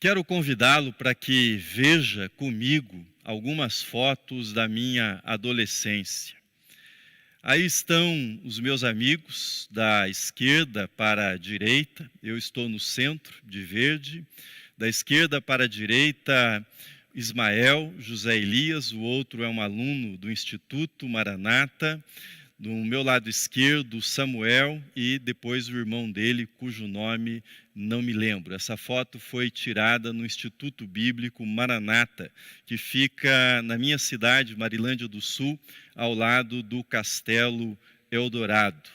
Quero convidá-lo para que veja comigo algumas fotos da minha adolescência. Aí estão os meus amigos, da esquerda para a direita, eu estou no centro, de verde. Da esquerda para a direita, Ismael, José Elias, o outro é um aluno do Instituto Maranata. Do meu lado esquerdo, Samuel, e depois o irmão dele, cujo nome não me lembro. Essa foto foi tirada no Instituto Bíblico Maranata, que fica na minha cidade, Marilândia do Sul, ao lado do Castelo Eldorado.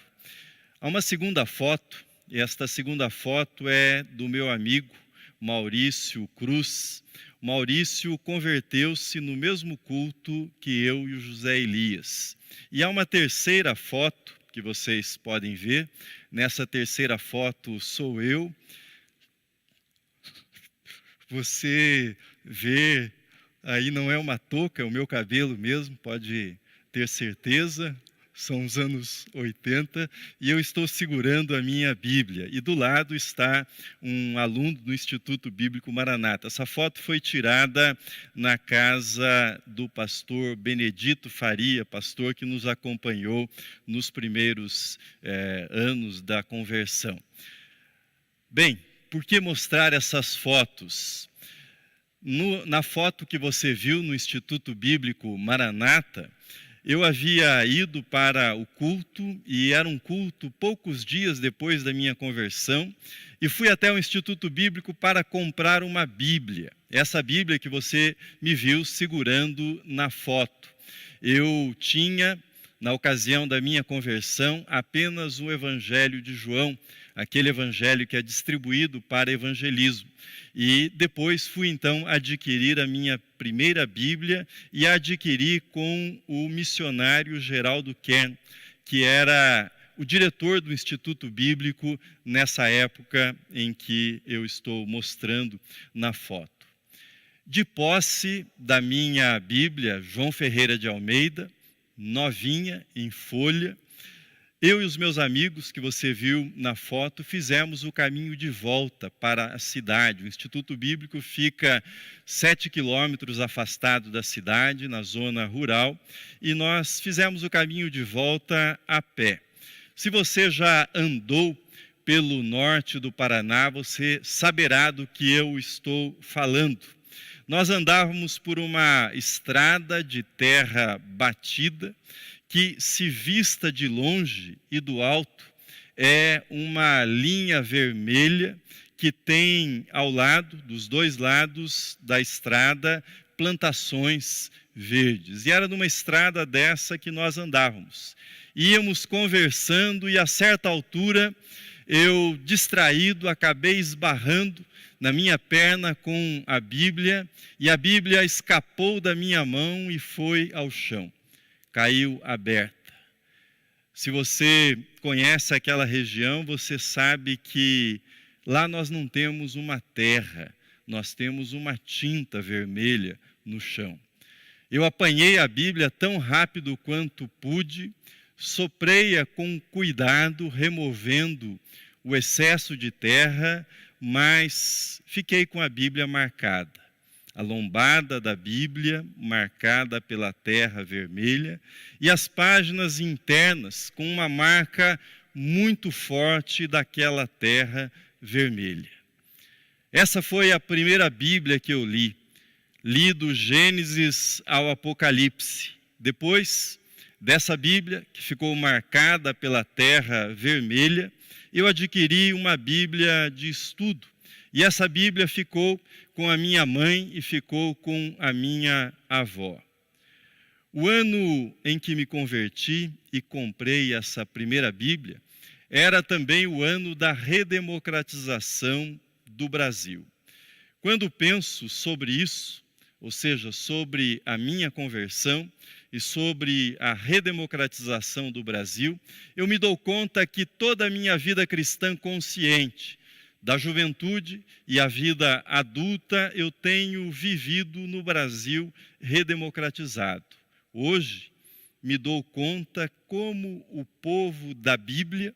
Há uma segunda foto, e esta segunda foto é do meu amigo Maurício Cruz. Maurício converteu-se no mesmo culto que eu e o José Elias. E há uma terceira foto que vocês podem ver. Nessa terceira foto sou eu. Você vê, aí não é uma touca, é o meu cabelo mesmo, pode ter certeza. São os anos 80, e eu estou segurando a minha Bíblia. E do lado está um aluno do Instituto Bíblico Maranata. Essa foto foi tirada na casa do pastor Benedito Faria, pastor que nos acompanhou nos primeiros anos da conversão. Bem, por que mostrar essas fotos? Na foto que você viu no Instituto Bíblico Maranata, eu havia ido para o culto, e era um culto poucos dias depois da minha conversão, e fui até o Instituto Bíblico para comprar uma Bíblia. Essa Bíblia que você me viu segurando na foto. Eu tinha, na ocasião da minha conversão, apenas o Evangelho de João, aquele evangelho que é distribuído para evangelismo. E depois fui então adquirir a minha primeira Bíblia, e a adquiri com o missionário Geraldo Kern, que era o diretor do Instituto Bíblico nessa época em que eu estou mostrando na foto. De posse da minha Bíblia, João Ferreira de Almeida, novinha, em folha, eu e os meus amigos, que você viu na foto, fizemos o caminho de volta para a cidade. O Instituto Bíblico fica 7 quilômetros afastado da cidade, na zona rural, e nós fizemos o caminho de volta a pé. Se você já andou pelo norte do Paraná, você saberá do que eu estou falando. Nós andávamos por uma estrada de terra batida, que, se vista de longe e do alto, é uma linha vermelha que tem ao lado, dos dois lados da estrada, plantações verdes. E era numa estrada dessa que nós andávamos. Íamos conversando e, a certa altura, eu, distraído, acabei esbarrando na minha perna com a Bíblia, e a Bíblia escapou da minha mão e foi ao chão. Caiu aberta. Se você conhece aquela região, você sabe que lá nós não temos uma terra, nós temos uma tinta vermelha no chão. Eu apanhei a Bíblia tão rápido quanto pude, soprei-a com cuidado, removendo o excesso de terra, mas fiquei com a Bíblia marcada. A lombada da Bíblia marcada pela terra vermelha, e as páginas internas com uma marca muito forte daquela terra vermelha. Essa foi a primeira Bíblia que eu li. Li do Gênesis ao Apocalipse. Depois dessa Bíblia, que ficou marcada pela terra vermelha, eu adquiri uma Bíblia de estudo. E essa Bíblia ficou com a minha mãe e ficou com a minha avó. O ano em que me converti e comprei essa primeira Bíblia era também o ano da redemocratização do Brasil. Quando penso sobre isso, ou seja, sobre a minha conversão e sobre a redemocratização do Brasil, eu me dou conta que toda a minha vida cristã consciente, da juventude e a vida adulta, eu tenho vivido no Brasil redemocratizado. Hoje, me dou conta como o povo da Bíblia,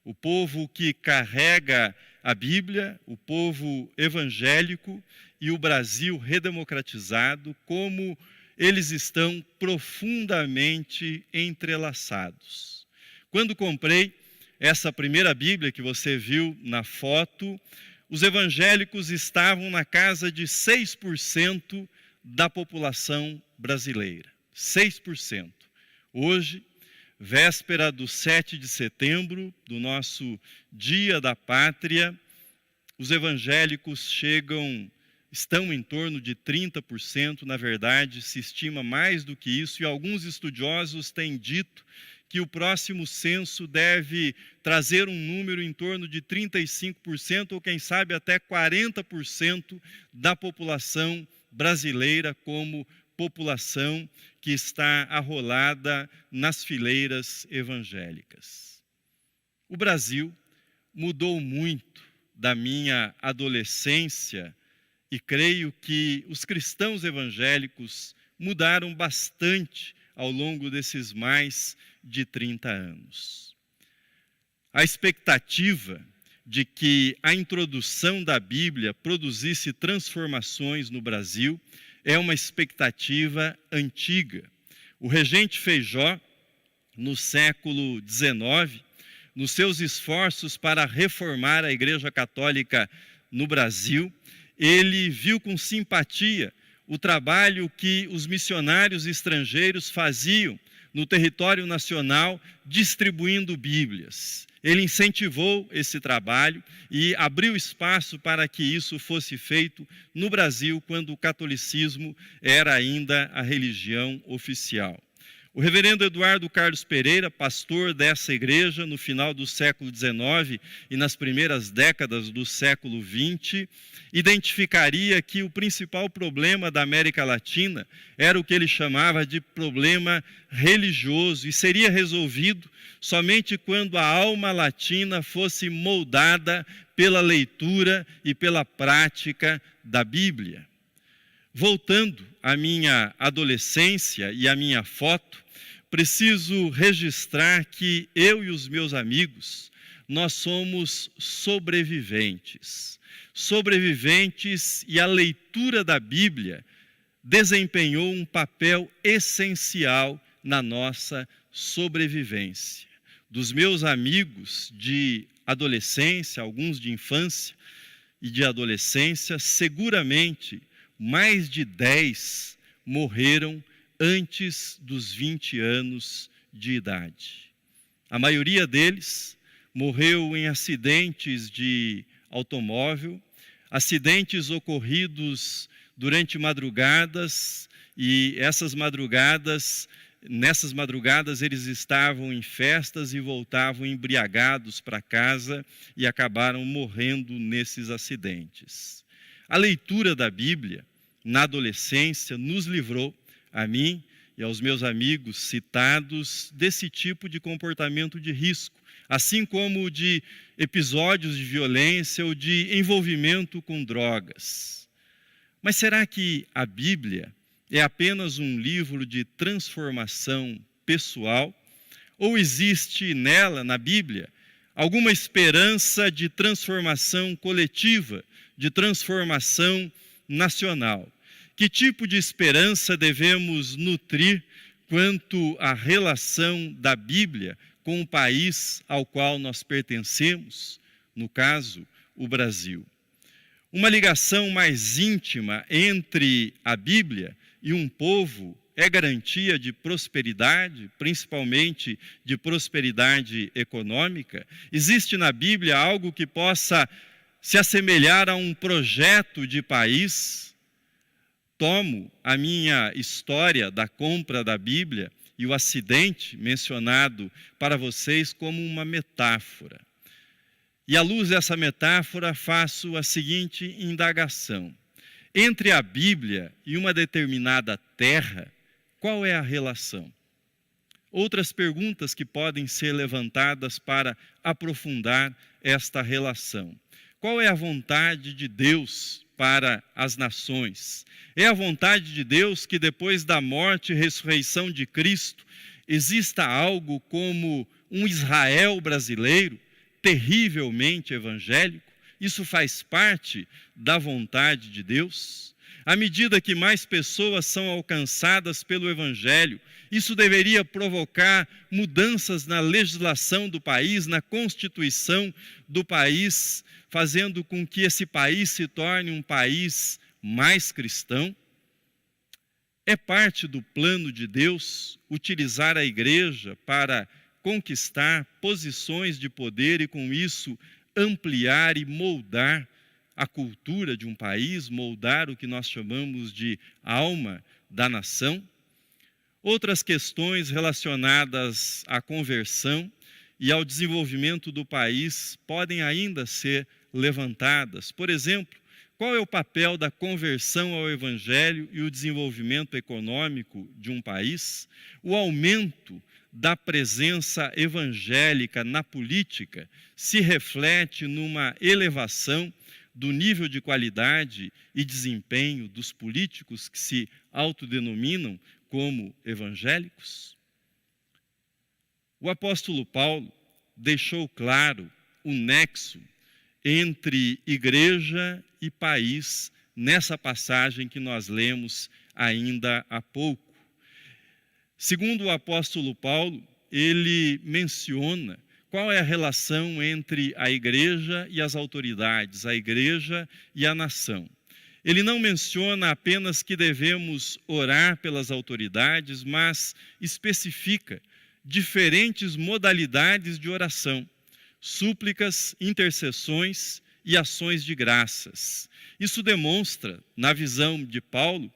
o povo que carrega a Bíblia, o povo evangélico e o Brasil redemocratizado, como eles estão profundamente entrelaçados. Quando comprei essa primeira Bíblia que você viu na foto, os evangélicos estavam na casa de 6% da população brasileira. 6%. Hoje, véspera do 7 de setembro, do nosso Dia da Pátria, os evangélicos estão em torno de 30%, na verdade, se estima mais do que isso, e alguns estudiosos têm dito que o próximo censo deve trazer um número em torno de 35%, ou quem sabe até 40% da população brasileira como população que está arrolada nas fileiras evangélicas. O Brasil mudou muito da minha adolescência e creio que os cristãos evangélicos mudaram bastante ao longo desses mais de 30 anos. A expectativa de que a introdução da Bíblia produzisse transformações no Brasil é uma expectativa antiga. O regente Feijó, no século XIX, nos seus esforços para reformar a Igreja Católica no Brasil, ele viu com simpatia o trabalho que os missionários estrangeiros faziam no território nacional, distribuindo Bíblias. Ele incentivou esse trabalho e abriu espaço para que isso fosse feito no Brasil, quando o catolicismo era ainda a religião oficial. O reverendo Eduardo Carlos Pereira, pastor dessa igreja no final do século XIX e nas primeiras décadas do século XX, identificaria que o principal problema da América Latina era o que ele chamava de problema religioso e seria resolvido somente quando a alma latina fosse moldada pela leitura e pela prática da Bíblia. Voltando à minha adolescência e à minha foto, preciso registrar que eu e os meus amigos, nós somos sobreviventes. Sobreviventes, e a leitura da Bíblia desempenhou um papel essencial na nossa sobrevivência. Dos meus amigos de adolescência, alguns de infância e de adolescência, seguramente mais de 10 morreram antes dos 20 anos de idade. A maioria deles morreu em acidentes de automóvel, acidentes ocorridos durante madrugadas, e nessas madrugadas eles estavam em festas e voltavam embriagados para casa e acabaram morrendo nesses acidentes. A leitura da Bíblia na adolescência nos livrou, a mim e aos meus amigos citados, desse tipo de comportamento de risco, assim como de episódios de violência ou de envolvimento com drogas. Mas será que a Bíblia é apenas um livro de transformação pessoal? Ou existe nela, na Bíblia, alguma esperança de transformação coletiva, de transformação nacional? Que tipo de esperança devemos nutrir quanto à relação da Bíblia com o país ao qual nós pertencemos, no caso, o Brasil? Uma ligação mais íntima entre a Bíblia e um povo é garantia de prosperidade, principalmente de prosperidade econômica? Existe na Bíblia algo que possa se assemelhar a um projeto de país? Tomo a minha história da compra da Bíblia e o acidente mencionado para vocês como uma metáfora. E à luz dessa metáfora faço a seguinte indagação: entre a Bíblia e uma determinada terra, qual é a relação? Outras perguntas que podem ser levantadas para aprofundar esta relação. Qual é a vontade de Deus para as nações? É a vontade de Deus que depois da morte e ressurreição de Cristo exista algo como um Israel brasileiro terrivelmente evangélico? Isso faz parte da vontade de Deus? À medida que mais pessoas são alcançadas pelo Evangelho, isso deveria provocar mudanças na legislação do país, na Constituição do país, fazendo com que esse país se torne um país mais cristão? É parte do plano de Deus utilizar a igreja para conquistar posições de poder e, com isso, ampliar e moldar a cultura de um país, moldar o que nós chamamos de alma da nação? Outras questões relacionadas à conversão e ao desenvolvimento do país podem ainda ser levantadas. Por exemplo, qual é o papel da conversão ao Evangelho e o desenvolvimento econômico de um país? O aumento da presença evangélica na política se reflete numa elevação do nível de qualidade e desempenho dos políticos que se autodenominam como evangélicos? O apóstolo Paulo deixou claro o nexo entre igreja e país nessa passagem que nós lemos ainda há pouco. Segundo o apóstolo Paulo, ele menciona qual é a relação entre a igreja e as autoridades, a igreja e a nação. Ele não menciona apenas que devemos orar pelas autoridades, mas especifica diferentes modalidades de oração: súplicas, intercessões e ações de graças. Isso demonstra, na visão de Paulo,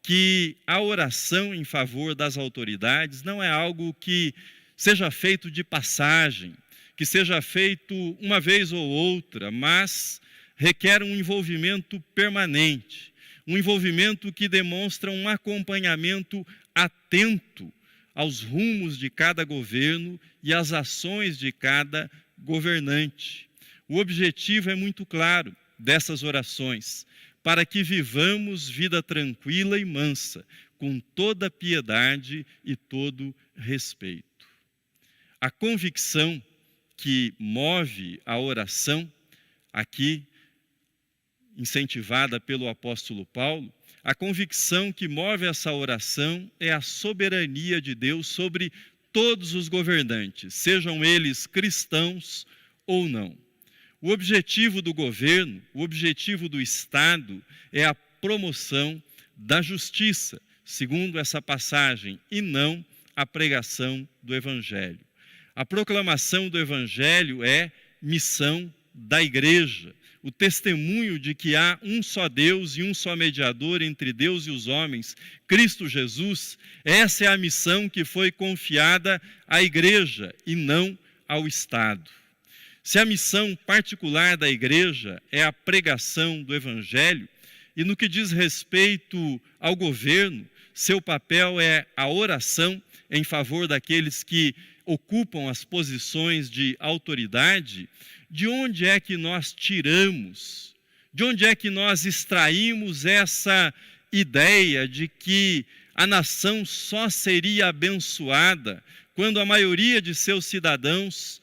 que a oração em favor das autoridades não é algo que seja feito de passagem, que seja feito uma vez ou outra, mas requer um envolvimento permanente, um envolvimento que demonstra um acompanhamento atento aos rumos de cada governo e às ações de cada governante. O objetivo é muito claro dessas orações: para que vivamos vida tranquila e mansa, com toda piedade e todo respeito. A convicção que move a oração, aqui incentivada pelo apóstolo Paulo, a convicção que move essa oração é a soberania de Deus sobre todos os governantes, sejam eles cristãos ou não. O objetivo do governo, o objetivo do Estado é a promoção da justiça, segundo essa passagem, e não a pregação do Evangelho. A proclamação do Evangelho é missão da igreja, o testemunho de que há um só Deus e um só mediador entre Deus e os homens, Cristo Jesus. Essa é a missão que foi confiada à igreja e não ao Estado. Se a missão particular da igreja é a pregação do Evangelho, e no que diz respeito ao governo, seu papel é a oração em favor daqueles que ocupam as posições de autoridade, de onde é que nós tiramos, de onde é que nós extraímos essa ideia de que a nação só seria abençoada quando a maioria de seus cidadãos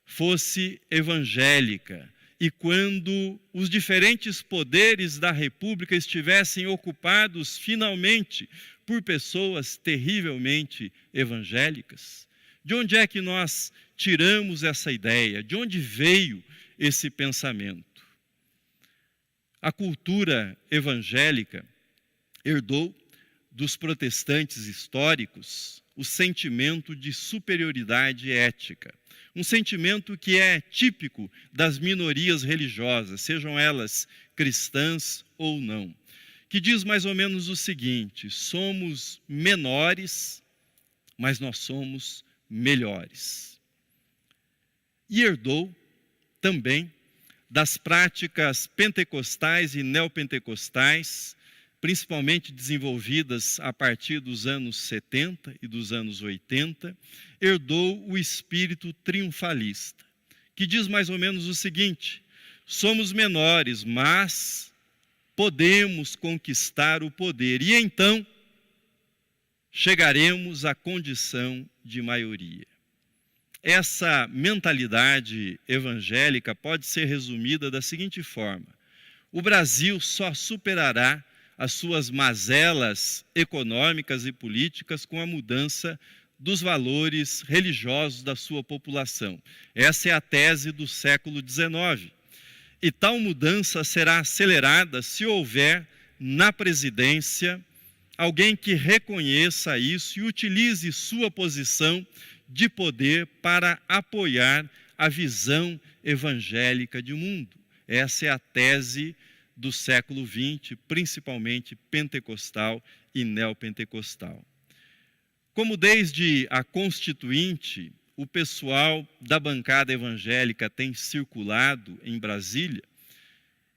fosse evangélica e quando os diferentes poderes da República estivessem ocupados finalmente por pessoas terrivelmente evangélicas? De onde é que nós tiramos essa ideia? De onde veio esse pensamento? A cultura evangélica herdou dos protestantes históricos o sentimento de superioridade ética, um sentimento que é típico das minorias religiosas, sejam elas cristãs ou não, que diz mais ou menos o seguinte: somos menores, mas nós somos melhores. E herdou também das práticas pentecostais e neopentecostais, principalmente desenvolvidas a partir dos anos 70 e dos anos 80, herdou o espírito triunfalista, que diz mais ou menos o seguinte: somos menores, mas podemos conquistar o poder, e então chegaremos à condição de maioria. Essa mentalidade evangélica pode ser resumida da seguinte forma: o Brasil só superará as suas mazelas econômicas e políticas com a mudança dos valores religiosos da sua população. Essa é a tese do século XIX. E tal mudança será acelerada se houver na presidência alguém que reconheça isso e utilize sua posição de poder para apoiar a visão evangélica de mundo. Essa é a tese do século XX, principalmente pentecostal e neopentecostal. Como desde a Constituinte, o pessoal da bancada evangélica tem circulado em Brasília,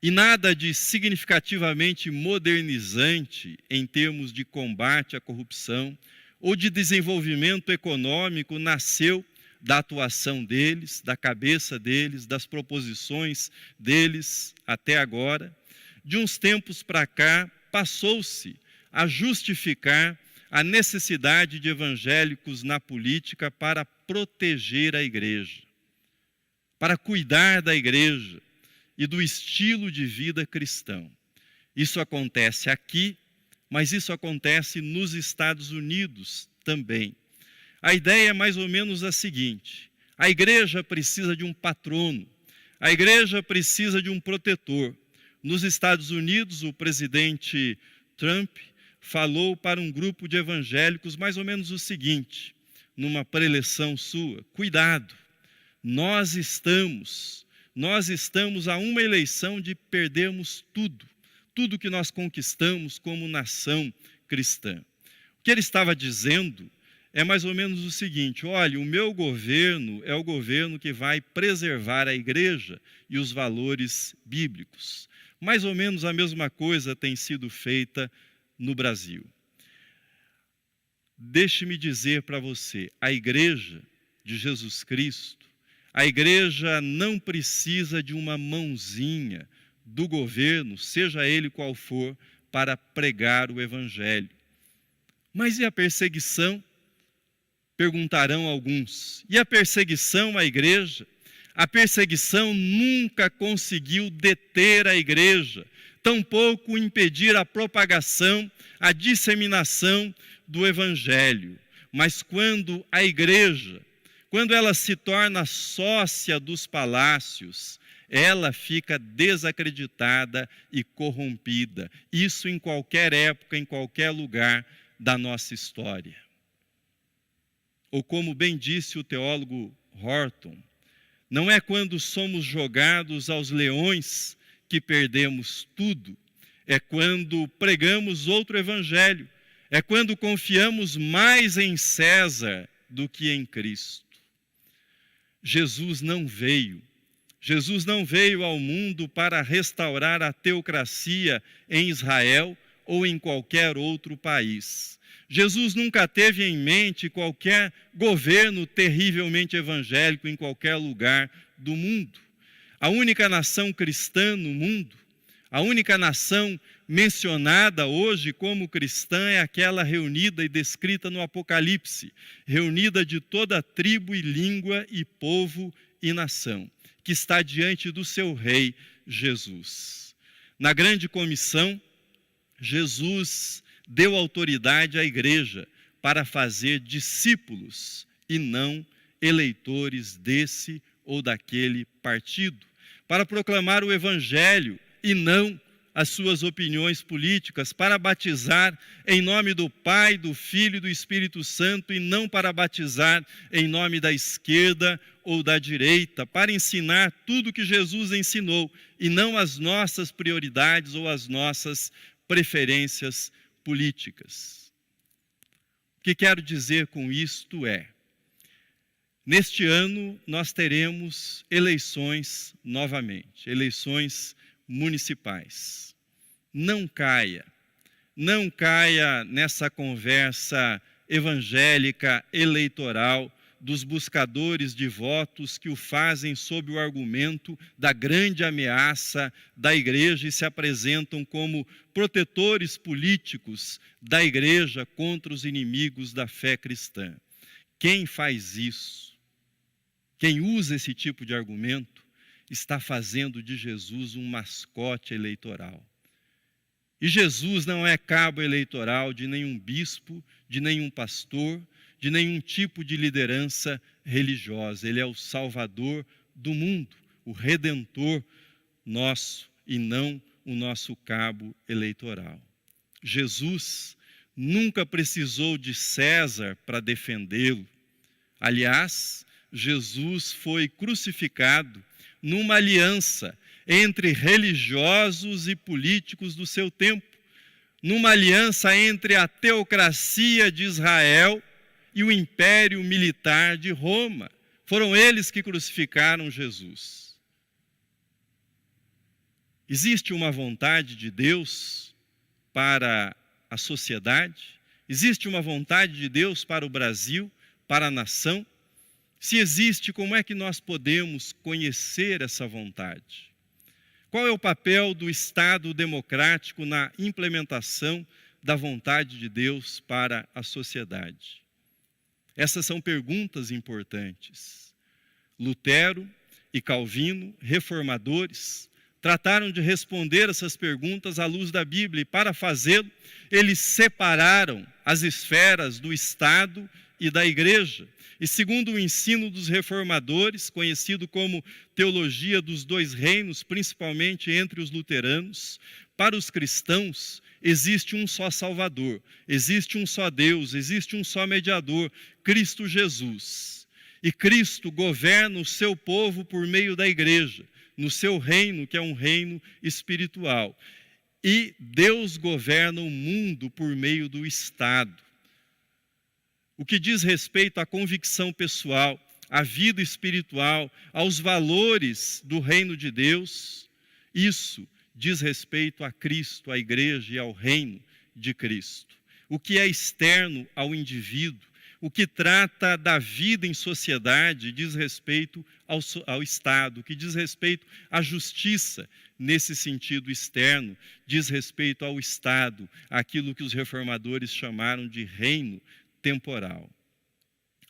e nada de significativamente modernizante em termos de combate à corrupção ou de desenvolvimento econômico nasceu da atuação deles, da cabeça deles, das proposições deles até agora. De uns tempos para cá, passou-se a justificar a necessidade de evangélicos na política para proteger a igreja, para cuidar da igreja e do estilo de vida cristão. Isso acontece aqui, mas isso acontece nos Estados Unidos também. A ideia é mais ou menos a seguinte: a igreja precisa de um patrono, a igreja precisa de um protetor. Nos Estados Unidos, o presidente Trump falou para um grupo de evangélicos mais ou menos o seguinte, numa preleção sua: cuidado, nós estamos a uma eleição de perdermos tudo que nós conquistamos como nação cristã. O que ele estava dizendo é mais ou menos o seguinte: olha, o meu governo é o governo que vai preservar a igreja e os valores bíblicos. Mais ou menos a mesma coisa tem sido feita no Brasil. Deixe-me dizer para você, a igreja de Jesus Cristo, a igreja não precisa de uma mãozinha do governo, seja ele qual for, para pregar o evangelho. Mas e a perseguição? Perguntarão alguns. E a perseguição à igreja? A perseguição nunca conseguiu deter a igreja, tampouco impedir a propagação, a disseminação do evangelho. Mas quando a igreja, quando ela se torna sócia dos palácios, ela fica desacreditada e corrompida. Isso em qualquer época, em qualquer lugar da nossa história. Ou como bem disse o teólogo Horton, não é quando somos jogados aos leões que perdemos tudo, é quando pregamos outro evangelho, é quando confiamos mais em César do que em Cristo. Jesus não veio ao mundo para restaurar a teocracia em Israel ou em qualquer outro país. Jesus nunca teve em mente qualquer governo terrivelmente evangélico em qualquer lugar do mundo. A única nação cristã no mundo, a única nação mencionada hoje como cristã é aquela reunida e descrita no Apocalipse, reunida de toda tribo e língua e povo e nação, que está diante do seu rei Jesus. Na grande comissão, Jesus deu autoridade à igreja para fazer discípulos e não eleitores desse ou daquele partido, para proclamar o evangelho e não as suas opiniões políticas, para batizar em nome do Pai, do Filho e do Espírito Santo e não para batizar em nome da esquerda ou da direita, para ensinar tudo o que Jesus ensinou e não as nossas prioridades ou as nossas preferências políticas. O que quero dizer com isto é, neste ano nós teremos eleições novamente, eleições municipais. Não caia nessa conversa evangélica eleitoral dos buscadores de votos que o fazem sob o argumento da grande ameaça da igreja e se apresentam como protetores políticos da igreja contra os inimigos da fé cristã. Quem faz isso Quem usa esse tipo de argumento está fazendo de Jesus um mascote eleitoral. E Jesus não é cabo eleitoral de nenhum bispo, de nenhum pastor, de nenhum tipo de liderança religiosa. Ele é o Salvador do mundo, o Redentor nosso e não o nosso cabo eleitoral. Jesus nunca precisou de César para defendê-lo. Aliás, Jesus foi crucificado numa aliança entre religiosos e políticos do seu tempo, numa aliança entre a teocracia de Israel e o império militar de Roma. Foram eles que crucificaram Jesus. Existe uma vontade de Deus para a sociedade? Existe uma vontade de Deus para o Brasil, para a nação? Se existe, como é que nós podemos conhecer essa vontade? Qual é o papel do Estado democrático na implementação da vontade de Deus para a sociedade? Essas são perguntas importantes. Lutero e Calvino, reformadores, trataram de responder essas perguntas à luz da Bíblia, e para fazê-lo, eles separaram as esferas do Estado e da Igreja. E segundo o ensino dos reformadores, conhecido como teologia dos dois reinos, principalmente entre os luteranos, para os cristãos existe um só Salvador, existe um só Deus, existe um só mediador, Cristo Jesus. E Cristo governa o seu povo por meio da Igreja, no seu reino, que é um reino espiritual. E Deus governa o mundo por meio do Estado. O que diz respeito à convicção pessoal, à vida espiritual, aos valores do reino de Deus, isso diz respeito a Cristo, à Igreja e ao reino de Cristo. O que é externo ao indivíduo, o que trata da vida em sociedade, diz respeito ao Estado. O que diz respeito à justiça, nesse sentido externo, diz respeito ao Estado, aquilo que os reformadores chamaram de reino temporal.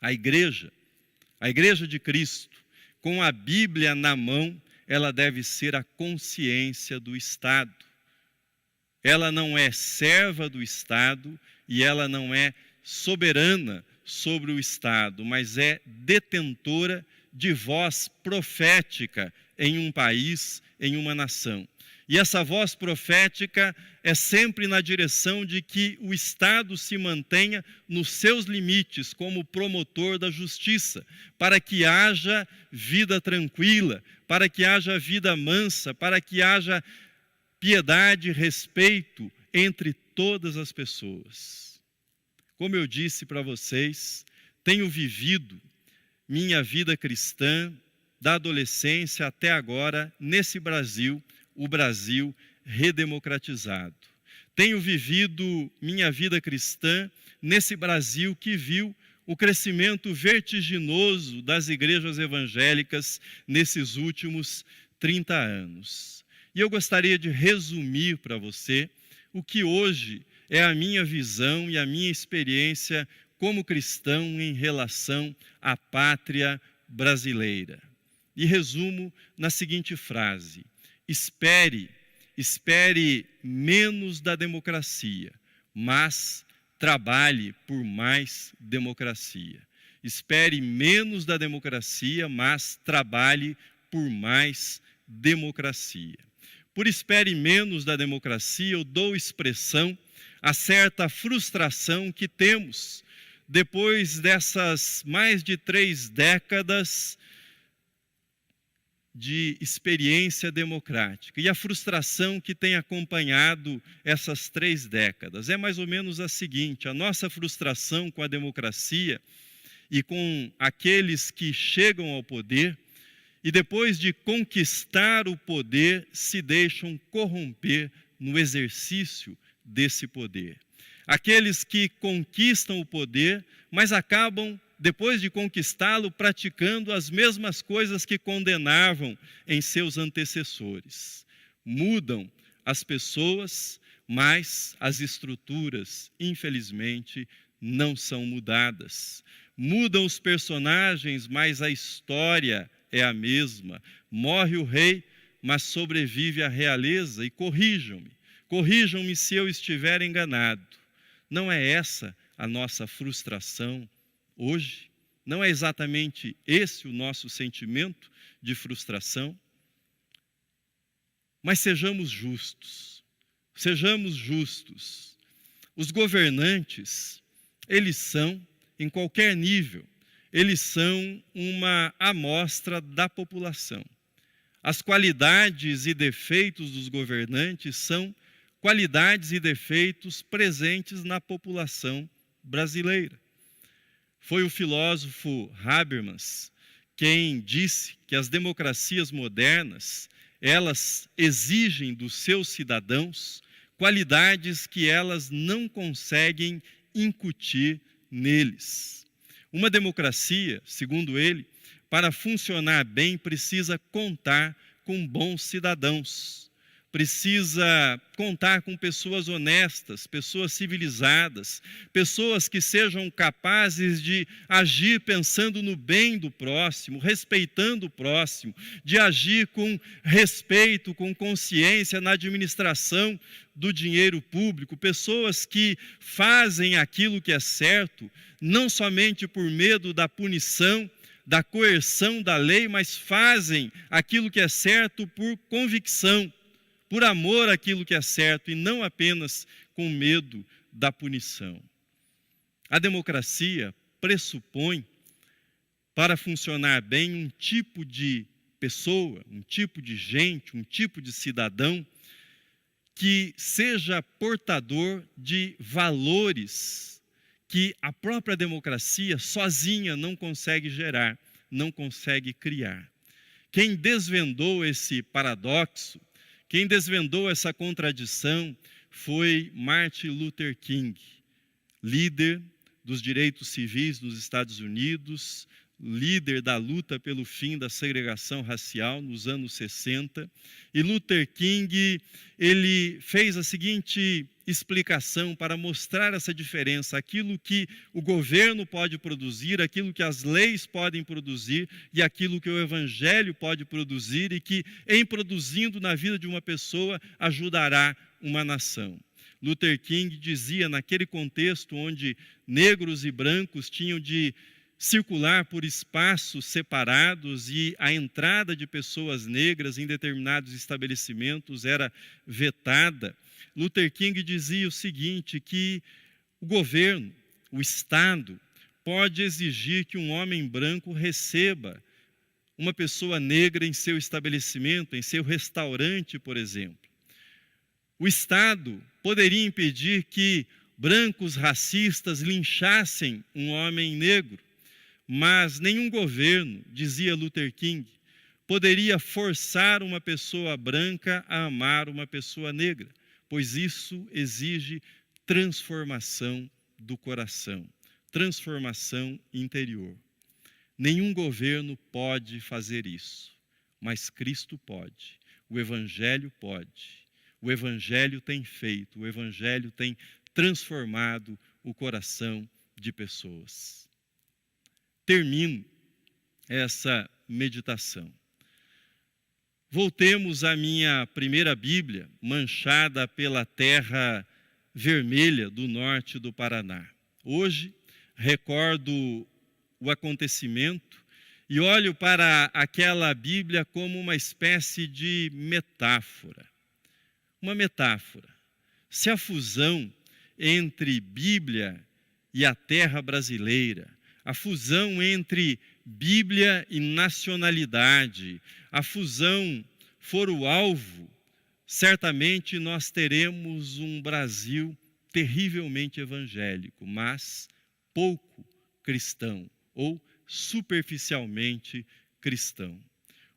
A igreja de Cristo, com a Bíblia na mão, ela deve ser a consciência do Estado. Ela não é serva do Estado e ela não é soberana sobre o Estado, mas é detentora de voz profética em um país, em uma nação. E essa voz profética é sempre na direção de que o Estado se mantenha nos seus limites como promotor da justiça, para que haja vida tranquila, para que haja vida mansa, para que haja piedade e respeito entre todas as pessoas. Como eu disse para vocês, tenho vivido minha vida cristã da adolescência até agora nesse Brasil, o Brasil redemocratizado. Tenho vivido minha vida cristã nesse Brasil que viu o crescimento vertiginoso das igrejas evangélicas nesses últimos 30 anos. E eu gostaria de resumir para você o que hoje é a minha visão e a minha experiência como cristão em relação à pátria brasileira. E resumo na seguinte frase: espere menos da democracia, mas trabalhe por mais democracia. Espere menos da democracia, mas trabalhe por mais democracia. Por espere menos da democracia, eu dou expressão a certa frustração que temos depois dessas mais de 3 décadas de experiência democrática. E a frustração que tem acompanhado essas 3 décadas é mais ou menos a seguinte: a nossa frustração com a democracia e com aqueles que chegam ao poder e depois de conquistar o poder se deixam corromper no exercício desse poder. Aqueles que conquistam o poder, mas acabam, depois de conquistá-lo, praticando as mesmas coisas que condenavam em seus antecessores. Mudam as pessoas, mas as estruturas, infelizmente, não são mudadas. Mudam os personagens, mas a história é a mesma. Morre o rei, mas sobrevive a realeza. E corrijam-me se eu estiver enganado. Não é essa a nossa frustração hoje? Não é exatamente esse o nosso sentimento de frustração? Mas sejamos justos. Sejamos justos. Os governantes, eles são, em qualquer nível, eles são uma amostra da população. As qualidades e defeitos dos governantes são qualidades e defeitos presentes na população brasileira. Foi o filósofo Habermas quem disse que as democracias modernas, elas exigem dos seus cidadãos qualidades que elas não conseguem incutir neles. Uma democracia, segundo ele, para funcionar bem, precisa contar com bons cidadãos, precisa contar com pessoas honestas, pessoas civilizadas, pessoas que sejam capazes de agir pensando no bem do próximo, respeitando o próximo, de agir com respeito, com consciência na administração do dinheiro público, pessoas que fazem aquilo que é certo, não somente por medo da punição, da coerção da lei, mas fazem aquilo que é certo por convicção, por amor àquilo que é certo e não apenas com medo da punição. A democracia pressupõe, para funcionar bem, um tipo de pessoa, um tipo de gente, um tipo de cidadão que seja portador de valores que a própria democracia sozinha não consegue gerar, não consegue criar. Quem desvendou esse paradoxo, quem desvendou essa contradição foi Martin Luther King, líder dos direitos civis nos Estados Unidos, líder da luta pelo fim da segregação racial nos anos 60. E Luther King, ele fez a seguinte explicação para mostrar essa diferença, aquilo que o governo pode produzir, aquilo que as leis podem produzir e aquilo que o evangelho pode produzir e que, em produzindo na vida de uma pessoa, ajudará uma nação. Luther King dizia, naquele contexto onde negros e brancos tinham de circular por espaços separados e a entrada de pessoas negras em determinados estabelecimentos era vetada, Luther King dizia o seguinte, que o governo, o Estado, pode exigir que um homem branco receba uma pessoa negra em seu estabelecimento, em seu restaurante, por exemplo. O Estado poderia impedir que brancos racistas linchassem um homem negro, mas nenhum governo, dizia Luther King, poderia forçar uma pessoa branca a amar uma pessoa negra, pois isso exige transformação do coração, transformação interior. Nenhum governo pode fazer isso, mas Cristo pode, o Evangelho pode. O Evangelho tem feito, o Evangelho tem transformado o coração de pessoas. Termino essa meditação. Voltemos à minha primeira Bíblia, manchada pela terra vermelha do norte do Paraná. Hoje, recordo o acontecimento e olho para aquela Bíblia como uma espécie de metáfora. Uma metáfora. Se a fusão entre Bíblia e a terra brasileira, a fusão entre Bíblia e nacionalidade, a fusão for o alvo, certamente nós teremos um Brasil terrivelmente evangélico, mas pouco cristão, ou superficialmente cristão.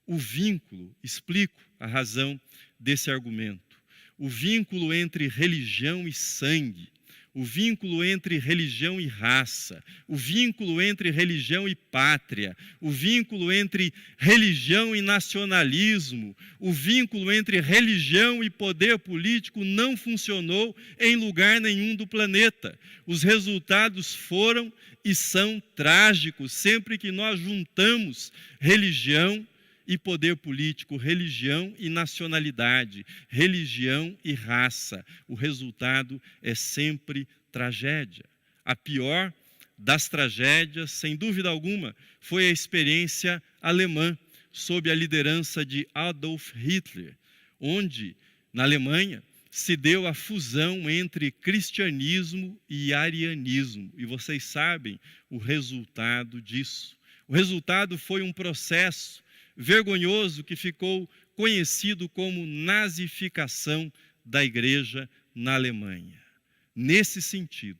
O vínculo, explico a razão desse argumento, o vínculo entre religião e sangue, o vínculo entre religião e raça, o vínculo entre religião e pátria, o vínculo entre religião e nacionalismo, o vínculo entre religião e poder político não funcionou em lugar nenhum do planeta. Os resultados foram e são trágicos sempre que nós juntamos religião e poder político, religião e nacionalidade, religião e raça. O resultado é sempre tragédia. A pior das tragédias, sem dúvida alguma, foi a experiência alemã, sob a liderança de Adolf Hitler, onde, na Alemanha, se deu a fusão entre cristianismo e arianismo. E vocês sabem o resultado disso. O resultado foi um processo vergonhoso que ficou conhecido como nazificação da igreja na Alemanha. Nesse sentido,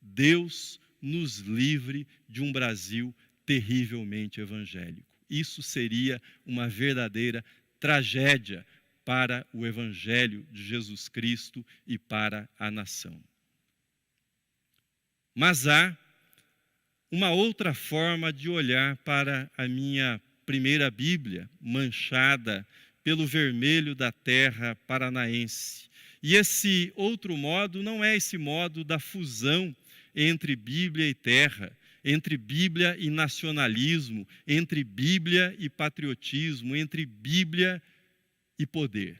Deus nos livre de um Brasil terrivelmente evangélico. Isso seria uma verdadeira tragédia para o Evangelho de Jesus Cristo e para a nação. Mas há uma outra forma de olhar para a minha primeira Bíblia, manchada pelo vermelho da terra paranaense. E esse outro modo não é esse modo da fusão entre Bíblia e terra, entre Bíblia e nacionalismo, entre Bíblia e patriotismo, entre Bíblia e poder.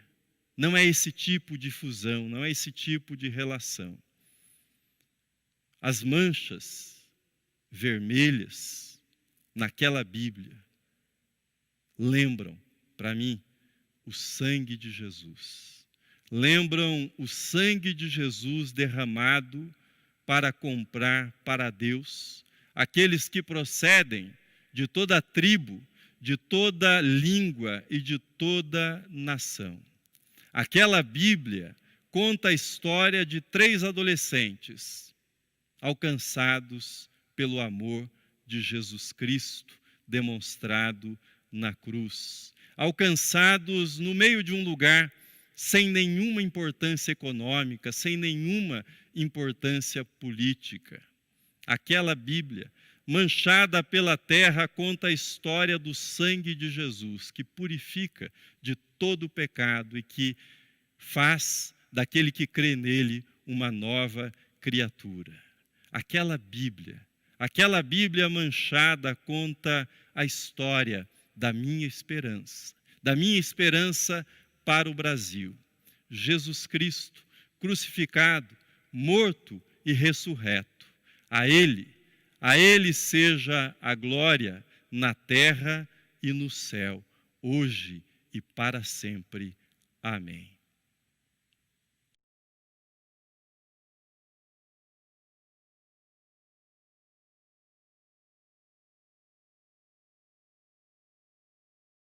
Não é esse tipo de fusão, não é esse tipo de relação. As manchas vermelhas naquela Bíblia lembram, para mim, o sangue de Jesus. Lembram o sangue de Jesus derramado para comprar para Deus aqueles que procedem de toda tribo, de toda língua e de toda nação. Aquela Bíblia conta a história de 3 adolescentes alcançados pelo amor de Jesus Cristo demonstrado na cruz, alcançados no meio de um lugar sem nenhuma importância econômica, sem nenhuma importância política. Aquela Bíblia, manchada pela terra, conta a história do sangue de Jesus, que purifica de todo o pecado e que faz daquele que crê nele uma nova criatura. Aquela Bíblia manchada conta a história da minha esperança para o Brasil. Jesus Cristo, crucificado, morto e ressurreto. A Ele seja a glória na terra e no céu, hoje e para sempre. Amém.